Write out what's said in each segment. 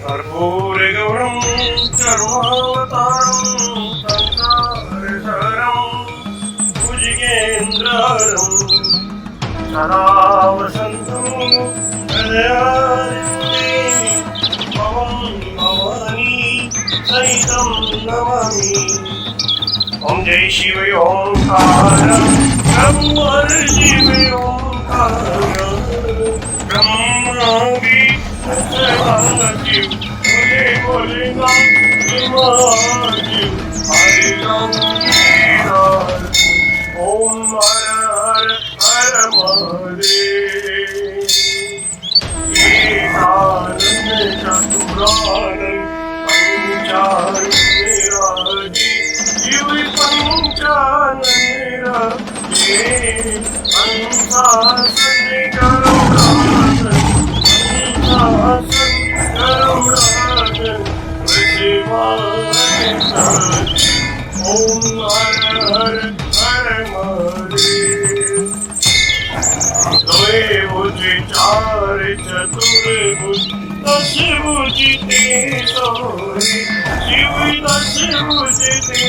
कर्पूरगौरं सर्वावतारं संसारसारं भुजगेन्द्रहरं सदा वसन्तं हृदयारण्ये भवं भवानी सहितं नमामि। ॐ जय शिव ओंकार ब्रह्म शिव ओंकार ब्रह्मा सदाशिव बोले बोले महादेव हरे राम ओम हर हर हर महादेव एकानंद चतुरानंद पंचानंदराजी शिव पंचानंदराजी अंशासन करुणासन ओम हर हर हर महादेव। द्वे भुज चार चतुर्भुज दश भुज ते सोरे शिव दश भुज ते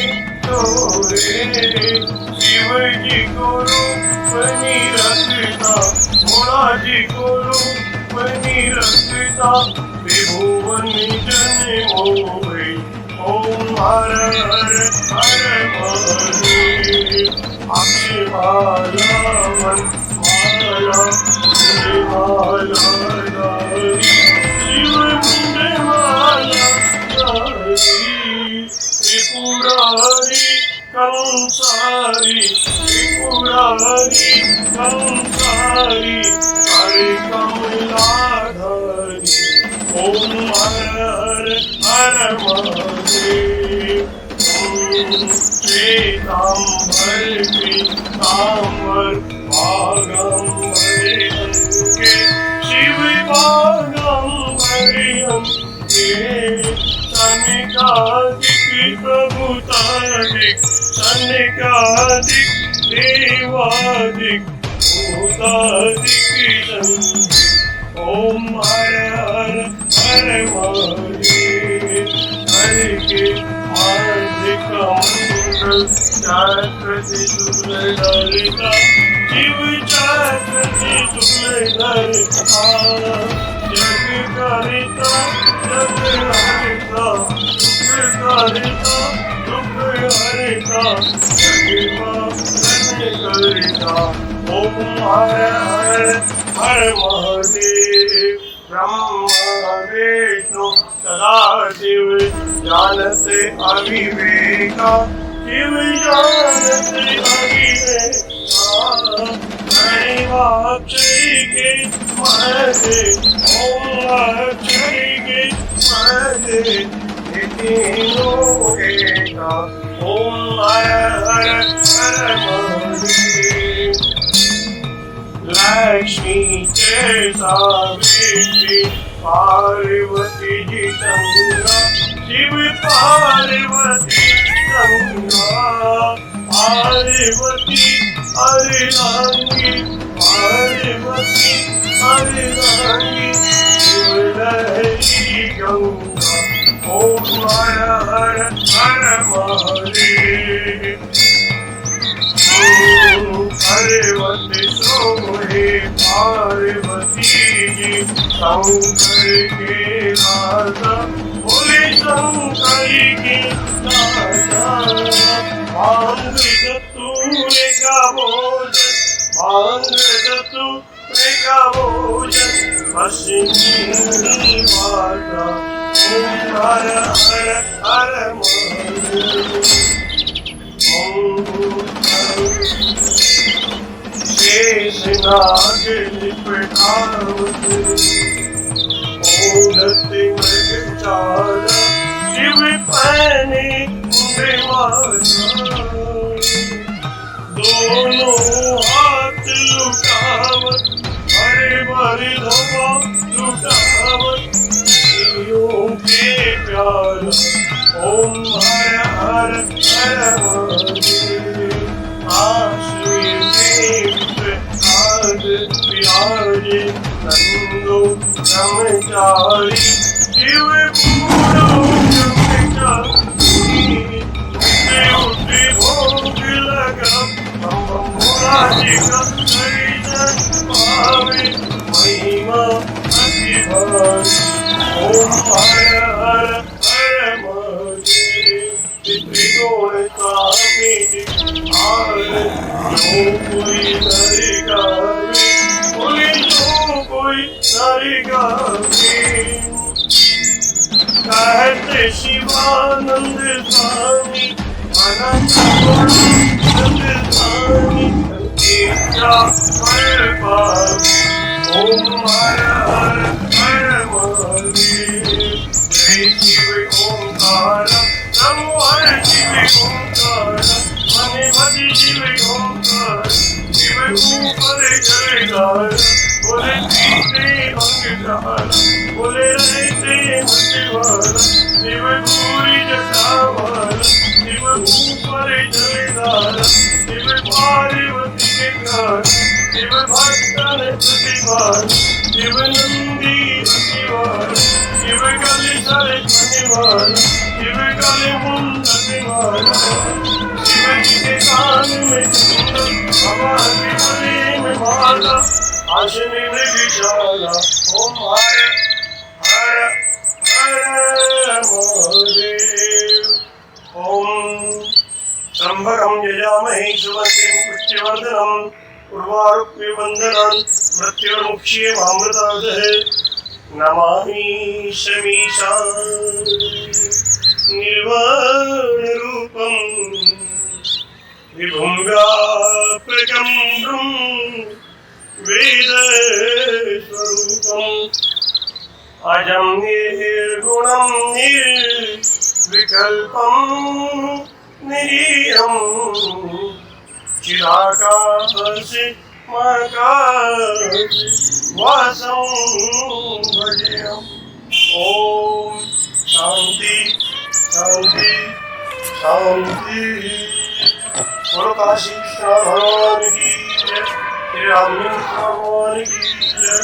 सोरे शिव जी गुरु बनी रखता भोला जी गुरु बनी रखता त्रिभुवन जन मोहे। ओम हर हर हर महादेव। अक्षमाला मन माला माला दारी शिव मुंड माला दारी त्रिपुरारी कंसारी त्रिपुरारी कंसारी हरे कमलाधारी। ओम हर हर हर महादेव। श्वेतांबर पीतांबर भागंबर अंके शिव भागंबर अंके सनिकादिक प्रभुतादिक सनिकादिक देवादिक भूतादिक ओम हर हर हर महादेव। हरि के हार्दिक मंगल चक्रति शुक्लधरिता शिव चक्रति शुक्लधरिता जग करिता जग हरिता दुख करिता दुख हरिता जग करिता। ओम हर हर हर महादेव। ब्रह्मा विष्णु सदाशिव जानते अविवेका शिव जानते अविवेका अक्षय के महदे ओम अक्षय के महदे तीनों एका। ओम हर हर हर महादेव। लक्ष्मी के सावित्री पार्वती जी गंगा शिव पार्वती गंगा पार्वती हरिरांगी पार्वती हरिरांगी शिव लहरी गंगा। ओम हर हर हर महादेव। पार्वती सोहे पार्वती जी शंकर के राजा बोले शंकर के राजा। भांग धतूरे का भोजन भांग धतूरे का भोजन पश्चिमी माता। ओम हर हर हर महादेव। शेषनाग लिपटावत ओढ़ते मृगचारा शिव पहने मुंडे माता, दोनों हाथ लुटावत हरे भरी धवा लुटावत जियो के प्यार ओम हर हर हर महादेव। आश्रय देव आज विराजे नंदो ब्रह्मचारी शिव पूरो ब्रह्मचारी उठे भोग लगा भोला जी का दर्शन पावे महिमा अति भारी ओम हर हर हर महादेव। त्रिगुण स्वामी आर जो कोई नर गावे बोले जो कोई नर गावे कहते शिवानंद स्वामी अनंत गुणानंद स्वामी इच्छा फल पावे ओम हर हर हर महादेव। जय शिव ओंकार नमो हर शिव ओंकार मने भज शिव ओंकार शिव ऊपर जयकार बोले पीते अंगधार बोले रहते मत शिव पूरी जटावार शिव ऊपर जयकार शिव पार्वती के घर शिव भक्तन प्रतिभार शिव नंदी प्रतिभार शिव गले सरे मनिवार शिव गले मुंडनिवार शिव जी के कान में कुंडल हमारे गले में माला आशनी में विशाला ओम हर हर हर महादेव। ओम त्र्यंबकं यजामहे सुगन्धिं पुष्टिवर्धनम् उर्वारुक्मिं वन्दनान् मृत्युर्मुक्षीयमामृतादः नमामि शमीशान् निर्वाणरूपं विभुं व्यापकं वेदस्वरूपम् अजं निर्गुणं निर्विकल्पं निरीहं चिदाकाशे महाकाशे वासं भजेयम्। ओम शांति शांति शांति। बोलो काशी विश्वनाथ भगवान की जय, श्री रामकृष्ण भगवान की जय।